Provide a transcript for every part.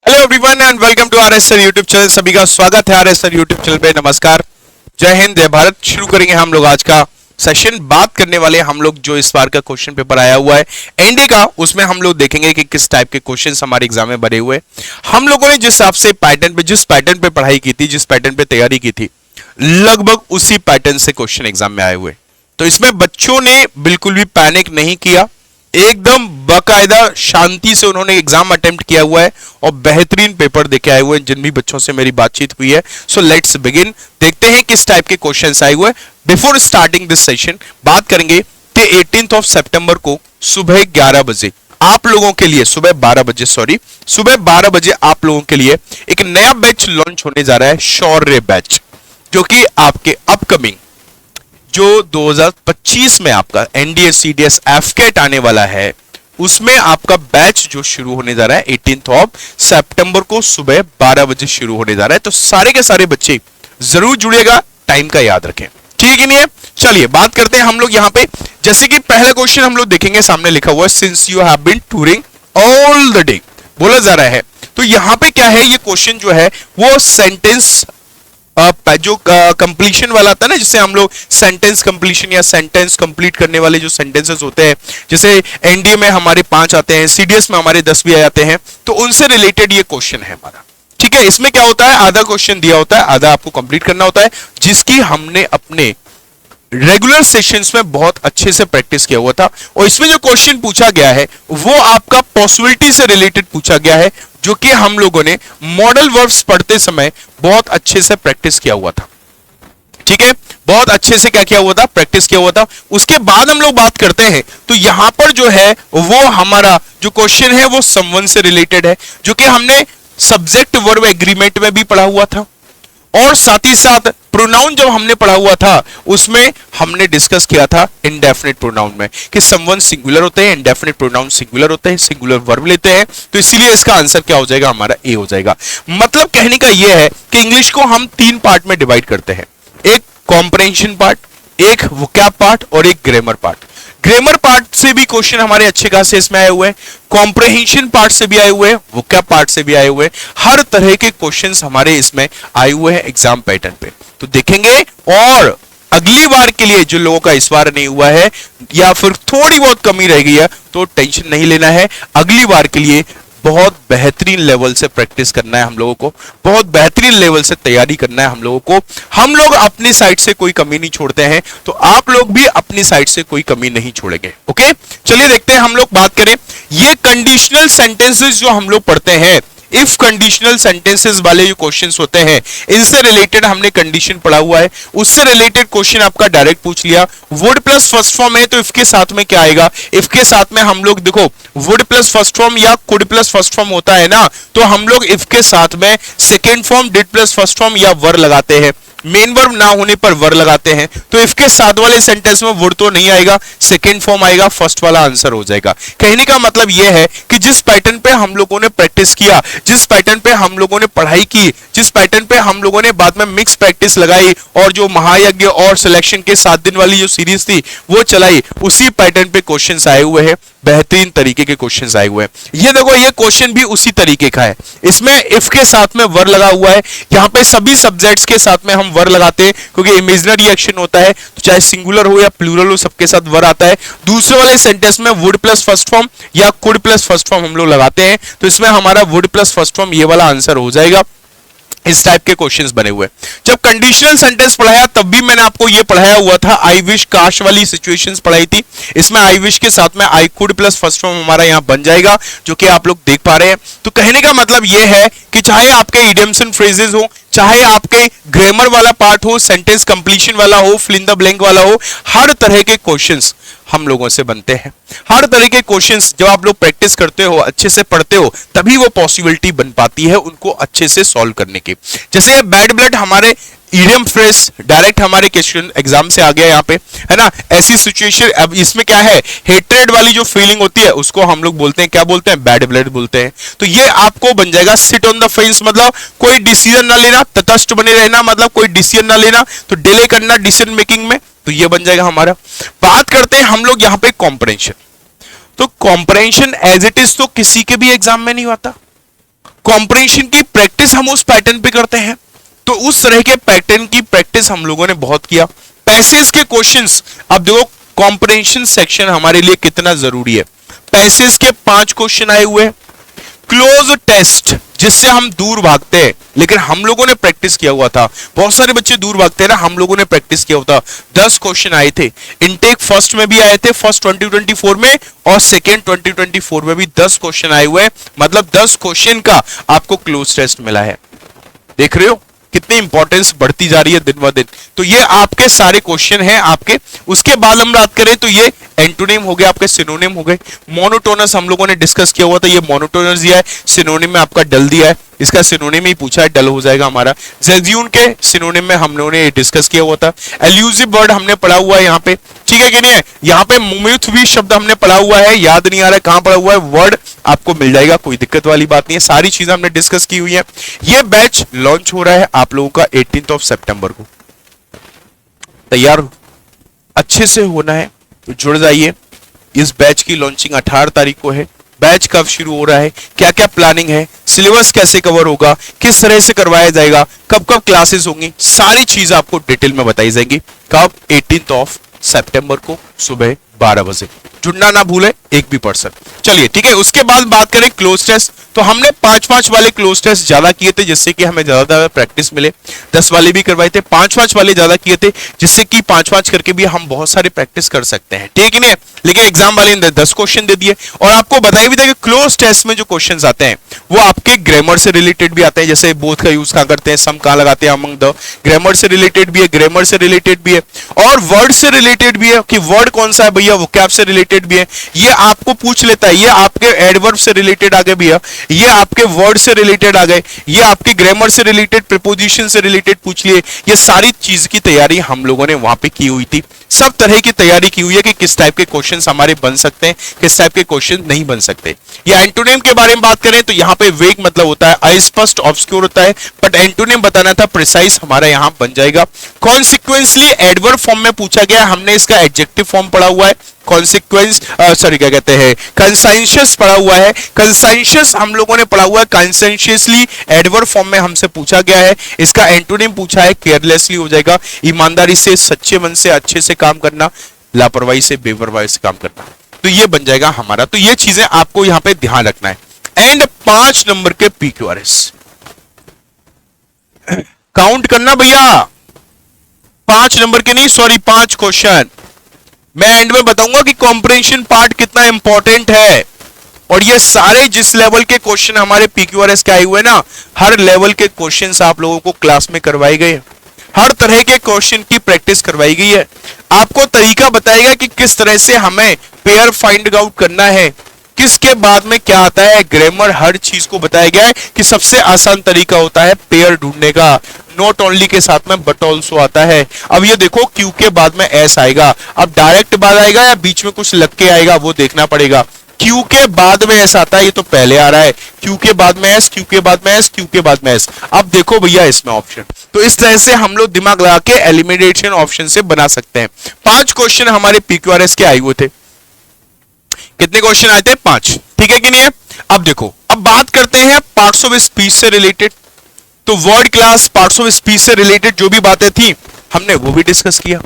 Hello everyone and welcome to R S sir YouTube channel. सभी का स्वागत है R S sir YouTube channel पे। नमस्कार, जय हिंद, जय भारत। शुरू करेंगे हम लोग आज का सेशन। बात करने वाले हम लोग जो इस बार का क्वेश्चन पेपर आया हुआ है एनडी का, उसमें हम लोग देखेंगे कि किस टाइप के क्वेश्चंस हमारे एग्जाम में बने हुए। हम लोगों ने जिस हिसाब से जिस पैटर्न पे पढ़ाई की थी, जिस पैटर्न पे तैयारी की थी, लगभग उसी पैटर्न से क्वेश्चन एग्जाम में आए हुए। तो इसमें बच्चों ने बिल्कुल भी पैनिक नहीं किया, एकदम बाकायदा शांति से उन्होंने एग्जाम अटेम्प्ट किया हुआ है और बेहतरीन पेपर देके आए हुए हैं। जिन भी बच्चों से मेरी बातचीत हुई है, सो लेट्स बिगिन। देखते हैं किस टाइप के क्वेश्चंस आए हुए हैं। बिफोर स्टार्टिंग दिस सेशन बात करेंगे कि 18 सितंबर को सुबह 11 बजे आप लोगों के लिए, सुबह 12 बजे आप लोगों के लिए एक नया बैच लॉन्च होने जा रहा है, शौर्य बैच, जो कि आपके अपकमिंग जो 2025 में आपका एनडीए सीडीएस एफकेट आने वाला है, उसमें आपका बैच जो शुरू होने जा रहा है 18 सितंबर को सुबह 12 बजे शुरू होने जा रहा है। तो सारे के सारे बच्चे जरूर जुड़िएगा, टाइम का याद रखें, ठीक है नहीं है। चलिए बात करते हैं हम लोग यहाँ पे। जैसे कि पहला क्वेश्चन हम लोग देखेंगे, सामने लिखा हुआ है since you have been touring all the day, बोला जा रहा है। तो यहाँ पे क्या है, ये क्वेश्चन जो है वो सेंटेंस जो कंप्लीशन वाला था ना, जिसे हम लोग सेंटेंस कंप्लीशन या सेंटेंस कंप्लीट करने वाले जो सेंटेंसेस होते हैं, जैसे एनडीए में हमारे 5 आते हैं, सीडीएस में हमारे 10 भी आ जाते हैं, तो उनसे रिलेटेड ये क्वेश्चन है हमारा। ठीक है, इसमें क्या होता है, आधा क्वेश्चन दिया होता है, आधा आपको कंप्लीट करना होता है, जिसकी हमने अपने रेगुलर सेशंस में बहुत अच्छे से प्रैक्टिस किया हुआ था। और इसमें जो क्वेश्चन पूछा गया है वो आपका पॉसिबिलिटी से रिलेटेड पूछा गया है, जो कि हम लोगों ने मॉडल वर्ब्स पढ़ते समय बहुत अच्छे से प्रैक्टिस किया हुआ था। ठीक है, बहुत अच्छे से क्या किया हुआ था, प्रैक्टिस किया हुआ था। उसके बाद हम लोग बात करते हैं, तो यहां पर जो है वो हमारा जो क्वेश्चन है वो समवन से रिलेटेड है, जो कि हमने सब्जेक्ट वर्ब एग्रीमेंट में भी पढ़ा हुआ था। और साथ ही साथ प्रोनाउन जब हमने पढ़ा हुआ था, उसमें हमने डिस्कस किया था इंडेफिनिट प्रोनाउन में कि समवन सिंगुलर होते हैं, इंडेफिनिट प्रोनाउन सिंगुलर होते हैं, सिंगुलर वर्ब लेते हैं। तो इसीलिए इसका आंसर क्या हो जाएगा, हमारा ए हो जाएगा। मतलब कहने का यह है कि इंग्लिश को हम 3 पार्ट में डिवाइड करते हैं, एक कॉम्प्रहेंशन पार्ट, एक वोकैब पार्ट और एक ग्रामर पार्ट। ग्रामर पार्ट से भी क्वेश्चन हमारे अच्छे खासे इसमें आए हुए हैं, कॉम्प्रहेंशन पार्ट से भी आए हुए हैं, वोकैब पार्ट से भी आए हुए हैं। हर तरह के क्वेश्चंस हमारे इसमें आए हुए हैं एग्जाम पैटर्न पे, तो देखेंगे। और अगली बार के लिए जो लोगों का इस बार नहीं हुआ है या फिर थोड़ी बहुत कमी रह गई है, तो टेंशन नहीं लेना है। अगली बार के लिए बहुत बेहतरीन लेवल से प्रैक्टिस करना है हम लोगों को, बहुत बेहतरीन लेवल से तैयारी करना है हम लोगों को। हम लोग अपनी साइड से कोई कमी नहीं छोड़ते हैं, तो आप लोग भी अपनी साइड से कोई कमी नहीं छोड़ेंगे। ओके, चलिए देखते हैं। हम लोग बात करें, ये कंडीशनल सेंटेंसेस जो हम लोग पढ़ते हैं, इफ कंडीशनल सेंटेंसेस वाले जो क्वेश्चंस होते हैं, इनसे रिलेटेड हमने कंडीशन पढ़ा हुआ है, उससे रिलेटेड क्वेश्चन आपका डायरेक्ट पूछ लिया। वुड प्लस फर्स्ट फॉर्म है, तो इफ के साथ में क्या आएगा, इफ के साथ में हम लोग देखो वुड प्लस फर्स्ट फॉर्म या कुड प्लस फर्स्ट फॉर्म होता है ना, तो हम लोग इफ के साथ में second form, did plus first form या वर लगाते हैं। मेन वर्ब ना होने पर वर लगाते हैं। तो इफ के साथ वाले सेंटेंस में वुड तो नहीं आएगा, सेकेंड फॉर्म आएगा, फर्स्ट वाला आंसर हो जाएगा। कहने का मतलब यह है कि जिस पैटर्न पे हम लोगों ने प्रैक्टिस किया, जिस पैटर्न पे हम लोगों ने पढ़ाई की, जिस पैटर्न पे हम लोगों ने बाद में मिक्स प्रैक्टिस लगाई और जो महायज्ञ और सिलेक्शन के 7 दिन वाली जो सीरीज थी वो चलाई, उसी पैटर्न पे क्वेश्चंस आए हुए हैं, बेहतरीन तरीके के क्वेश्चंस आए हुए हैं। ये देखो, ये क्वेश्चन भी उसी तरीके का है। इसमें इफ के साथ में वर लगा हुआ है, यहाँ पे सभी सब्जेक्ट्स के साथ में हम वर लगाते हैं, क्योंकि इमेजिनरी एक्शन होता है, तो चाहे सिंगुलर हो या प्लूरल हो, सबके साथ वर आता है। दूसरे वाले सेंटेंस में वुड प्लस फर्स्ट फॉर्म या कुड प्लस फर्स्ट फॉर्म हम लोग लगाते हैं, तो इसमें हमारा वुड प्लस फर्स्ट फॉर्म ये वाला आंसर हो जाएगा। इस टाइप के क्वेश्चंस बने हुए। जब कंडीशनल सेंटेंस पढ़ाया तब भी मैंने आपको ये पढ़ाया हुआ था, आई विश काश वाली सिचुएशंस पढ़ाई थी। इसमें आई विश के साथ में I could plus first form हमारा यहां बन जाएगा, जो कि आप लोग देख पा रहे हैं। तो कहने का मतलब ये है कि चाहे आपके इडियम्स एंड फ्रेजेस हो, चाहे आपके ग्रामर वाला पार्ट हो, सेंटेंस कंप्लीशन वाला हो, फिल इन द ब्लैंक वाला हो, हर तरह के क्वेश्चंस हम लोगों से बनते हैं। हर तरह के क्वेश्चंस जब आप लोग प्रैक्टिस करते हो, अच्छे से पढ़ते हो, तभी वो पॉसिबिलिटी बन पाती है उनको अच्छे से सॉल्व करने की। जैसे बैड ब्लड हमारे इडियम फ्रेज डायरेक्ट हमारे क्वेश्चन एग्जाम से आ गया यहाँ पे, है ना। ऐसी सिचुएशन, अब इसमें क्या है, हेट्रेड वाली जो फीलिंग होती है उसको हम लोग बोलते हैं, क्या बोलते हैं, बैड ब्लड बोलते हैं। तो ये आपको बन जाएगा सिट ऑन द फेंस, मतलब कोई डिसीजन ना लेना, तटस्थ बने रहना, मतलब कोई डिसीजन ना लेना, तो डिले करना डिसीजन मेकिंग में, तो ये बन जाएगा हमारा। बात करते हैं हम लोग यहाँ पे कॉम्प्रहेंशन। तो कॉम्प्रहेंशन एज इट इज तो किसी के भी एग्जाम में नहीं आता, कॉम्प्रिहेंशन की प्रैक्टिस हम उस पैटर्न पे करते हैं, तो उस तरह के पैटर्न की प्रैक्टिस हम लोगों ने बहुत किया। पैसेज के क्वेश्चंस, अब देखो कॉम्प्रिहेंशन सेक्शन हमारे लिए कितना जरूरी है। पैसेज के 5 क्वेश्चन आए हुए हैं। क्लोज टेस्ट, जिससे हम दूर भागते हैं, लेकिन हम लोगों ने प्रैक्टिस किया हुआ था। बहुत सारे बच्चे दूर भागते हैं ना, हम लोगों ने प्रैक्टिस किया हुआ था। 10 क्वेश्चन आए थे। इनटेक फर्स्ट में भी आए थे, फर्स्ट 2024 में, और सेकेंड 2024 में भी 10 क्वेश्चन आए हुए हैं। मतलब 10 क्वेश्चन का आपको क्लोज टेस्ट मिला है। देख रहे हो कितनी इंपॉर्टेंस बढ़ती जा रही है दिन ब दिन। तो ये आपके सारे क्वेश्चन हैं आपके। उसके बाद हम बात करें तो ये एंटोनिम हो गए, आपके सिनोनिम हो गए। मोनोटोनस हम लोगों ने डिस्कस किया हुआ था, ये मोनोटोनस दिया है। सिनोनिम में आपका डल दिया है, इसका सिनोनिम ही पूछा है, डल हो जाएगा हमारा। ज़ेज़्यून के सिनोनिम में हम लोगों ने डिस्कस किया हुआ था। एल्यूसिव वर्ड हमने पढ़ा हुआ है यहाँ पे, ठीक है कि नहीं है। यहाँ पे मुम्युथ भी शब्द हमने पढ़ा हुआ है, याद नहीं आ रहा है कहां पढ़ा हुआ है, वर्ड आपको मिल जाएगा, कोई दिक्कत वाली बात नहीं है। सारी चीजें हमने डिस्कस की हुई है। ये बैच लॉन्च हो रहा है आप लोगों का 18 सितंबर को। तैयार अच्छे से होना है तो जुड़ जाइए। इस बैच की लॉन्चिंग 18 तारीख को है। बैच कब शुरू हो रहा है, क्या क्या प्लानिंग है, सिलेबस कैसे कवर होगा, किस तरह से करवाया जाएगा, कब कब क्लासेस होंगी, सारी चीज आपको डिटेल में बताई जाएगी। कब? 18 सितंबर को सुबह 12 बजे। जुड़ना ना भूले एक भी पर्सन। चलिए ठीक है। उसके बाद बात करें क्लोज टेस्ट, तो हमने 5-5 वाले क्लोज टेस्ट ज्यादा किए थे, जिससे कि हमें ज्यादा प्रैक्टिस मिले। 10 वाले भी करवाए थे, 5-5 वाले ज्यादा किए थे, जिससे कि 5-5 करके भी हम बहुत सारे प्रैक्टिस कर सकते हैं, ठीक है नहीं। लेकिन एग्जाम वाले ने 10 क्वेश्चन दे दिए, और आपको बताया भी था कि क्लोज टेस्ट में जो क्वेश्चन आते हैं वो आपके ग्रामर से रिलेटेड भी आते हैं। जैसे बोथ का यूज कहां करते हैं, सम कहां लगाते हैं, अमंग द, ग्रामर से रिलेटेड भी है, ग्रामर से रिलेटेड भी है, और वर्ड से रिलेटेड भी है कि वर्ड कौन सा है भैया, वोकैब से रिलेटेड भी है, ये आपको पूछ लेता है। ये आपके एडवर्ब से रिलेटेड आ गए भैया, ये आपके वर्ड से रिलेटेड आ गए, ये आपके ग्रामर से रिलेटेड, प्रीपोजिशन से रिलेटेड पूछ लिए। ये सारी चीज की तैयारी हम लोगों ने वहां पे की हुई थी। सब तरह की तैयारी की हुई है कि किस टाइप के क्वेश्चंस हमारे बन सकते हैं, किस टाइप के क्वेश्चन नहीं बन सकते। ये एंटोनिम के बारे में बात करें तो यहाँ पे वेग मतलब होता है अस्पष्ट, ऑब्स्क्योर होता है, बट एंटोनिम बताना था प्रिसाइज, हमारा यहाँ बन जाएगा। कॉन्सिक्वेंसली एडवर्ब फॉर्म में पूछा गया, हमने इसका एडजेक्टिव फॉर्म पढ़ा हुआ है। कॉन्सिक्वेंस सॉरी क्या कहते हैं, कंसेंशियस पढ़ा हुआ है। कंसेंशियस हम लोगों ने पढ़ा हुआ है। कंसेंशियसली एडवर्ब फॉर्म में हमसे पूछा गया है। इसका एंटोनिम पूछा है, केयरलेसली हो जाएगा। ईमानदारी से, सच्चे मन से, अच्छे से काम करना, लापरवाही से, बेपरवाही से काम करना, तो ये बन जाएगा हमारा। तो ये चीजें आपको यहां पे ध्यान रखना है। एंड 5 नंबर के PQRS काउंट करना भैया, 5 नंबर के नहीं, सॉरी 5 क्वेश्चन। मैं एंड में बताऊंगा कि कॉम्प्रिहेंशन पार्ट कितना इंपॉर्टेंट है। और ये सारे जिस लेवल के क्वेश्चन हमारे PQRS के आए हुए ना, हर लेवल के क्वेश्चंस आप लोगों को क्लास में करवाए गए, हर तरह के क्वेश्चन की प्रैक्टिस करवाई गई है। आपको तरीका बताएगा कि किस तरह से हमें पेयर फाइंड आउट करना है, किसके बाद में क्या आता है, ग्रामर, हर चीज को बताया गया है कि सबसे आसान तरीका होता है पेयर ढूंढने का। नॉट ओनली के साथ में बट ऑल्सो आता है। अब ये देखो क्यू के बाद में एस आएगा, अब डायरेक्ट बाद आएगा या बीच में कुछ लग के आएगा वो देखना पड़ेगा। क्यू के बाद में एस आता है, ये तो पहले आ रहा है, क्यू के बाद में एस, क्यू के बाद में एस, क्यू के बाद में एस। अब देखो भैया इसमें ऑप्शन, तो इस तरह से हम लोग दिमाग लगा के एलिमिनेशन ऑप्शन से बना सकते हैं। 5 क्वेश्चन हमारे PQRS के आए हुए थे। कितने क्वेश्चन आए थे? 5, ठीक है कि नहीं है। अब देखो, अब बात करते हैं पार्ट्स ऑफ स्पीच से रिलेटेड। तो word class, parts of speech से रिलेटेड जो भी बातें थी हमने वो भी डिस्कस किया।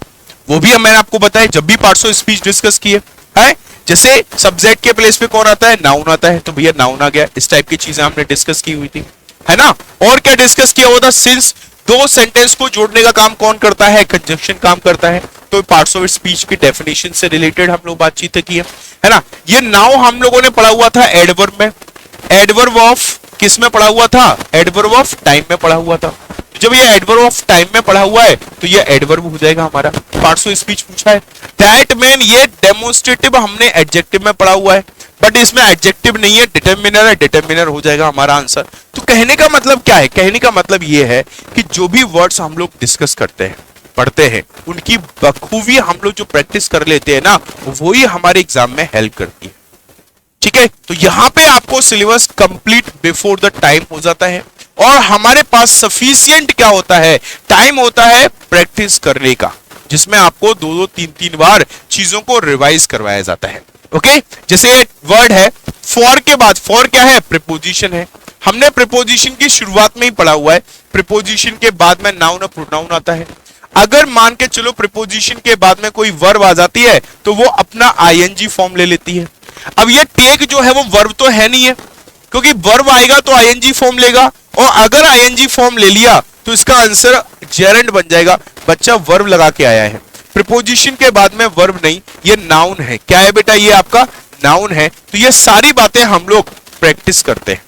वो भी मैंने आपको बताया, जब भी पार्ट्स ऑफ स्पीच डिस्कस किए है, जैसे सब्जेक्ट के प्लेस पे कौन आता है, नाउन आता है, तो भैया नाउन आ गया। इस टाइप की चीजें हमने डिस्कस की हुई थी, है ना। और क्या डिस्कस किया हुआ था, सिंस 2 सेंटेंस को जोड़ने का काम कौन करता है, कंजंक्शन काम करता है। तो पार्ट्स ऑफ स्पीच की डेफिनेशन से रिलेटेड हम लोग बातचीत की है ना। ये नाउ हम लोगों ने पढ़ा हुआ था एडवर्ब में। एडवर्ब ऑफ किस में पढ़ा हुआ था, एडवर्ब ऑफ टाइम में पढ़ा हुआ था। जब ये एडवर्ब ऑफ टाइम में पढ़ा हुआ है तो ये एडवर्ब हो जाएगा हमारा। पार्ट्स ऑफ स्पीच पूछा है, दैट मीन ये डेमोन्स्ट्रेटिव हमने एडजेक्टिव में पढ़ा हुआ है, बट इसमें एडजेक्टिव नहीं है, डिटरमिनर है, डिटरमिनर हो जाएगा हमारा आंसर। तो कहने का मतलब क्या है, कहने का मतलब ये है कि जो भी वर्ड्स हम लोग डिस्कस करते हैं, पढ़ते हैं, उनकी बखूबी हम लोग जो प्रैक्टिस कर लेते हैं ना, वही हमारे एग्जाम में हेल्प करती है, ठीक है। तो यहां पे आपको syllabus complete before the time हो जाता है, और हमारे पास सफिशिएंट क्या होता है, टाइम होता है प्रैक्टिस करने का, जिसमें आपको 2-2, 3-3 बार चीजों को रिवाइज करवाया जाता है। ओके, जैसे वर्ड है फॉर के बाद, फॉर क्या है, प्रीपोजिशन है। हमने प्रीपोजिशन की शुरुआत में ही पढ़ा हुआ है, प्रीपोजिशन के बाद में नाउन और प्रोनाउन आता है। अगर मान के चलो प्रीपोजिशन के बाद में कोई वर्ब आ जाती है तो वो अपना आईएनजी फॉर्म ले लेती है। अब ये टेक जो है वो वर्ब तो है नहीं है, क्योंकि वर्ब आएगा तो आईएनजी फॉर्म लेगा, और अगर आईएनजी फॉर्म ले लिया तो इसका आंसर जेरेंड बन जाएगा। बच्चा वर्ब लगा के आया है, प्रीपोजिशन के बाद में वर्ब नहीं, ये नाउन है। क्या है बेटा? ये आपका नाउन है। तो ये सारी बातें हम लोग प्रैक्टिस करते हैं,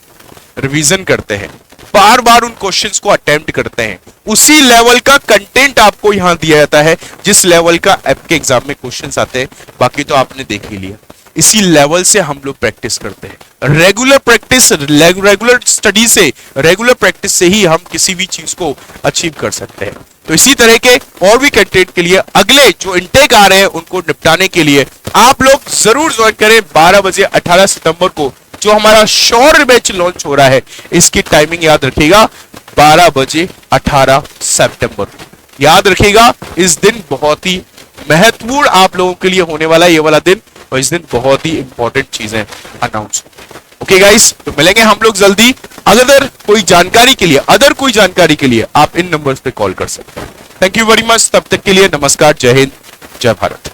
रिवीजन करते हैं, बार बार उन क्वेश्चंस को अटेम्प्ट करते हैं। उसी लेवल का कंटेंट आपको यहां दिया जाता है जिस लेवल का आपके एग्जाम में क्वेश्चंस आते हैं, बाकी तो आपने देख ही लिया। इसी लेवल से हम लोग प्रैक्टिस करते हैं। रेगुलर प्रैक्टिस, रेगुलर स्टडी से, रेगुलर प्रैक्टिस से ही हम किसी भी चीज को अचीव कर सकते हैं। तो इसी तरह के और भी कंटेंट के लिए अगले जो इनटेक आ रहे हैं उनको निपटाने के लिए आप लोग जरूर ज्वाइन करें 12 बजे 18 सितंबर को जो हमारा शॉर्ट बैच लॉन्च हो रहा है। इसकी टाइमिंग याद रखिएगा, 12 बजे 18 सितंबर। याद रखिएगा, इस दिन बहुत ही महत्वपूर्ण आप लोगों के लिए होने वाला है ये वाला दिन, और इस दिन बहुत ही इंपॉर्टेंट चीजें अनाउंस। ओके गाइस, तो मिलेंगे हम लोग जल्दी। अदर कोई जानकारी के लिए आप इन नंबर्स पे कॉल कर सकते हैं। Thank you very much. तब तक के लिए नमस्कार, जय हिंद, जय भारत।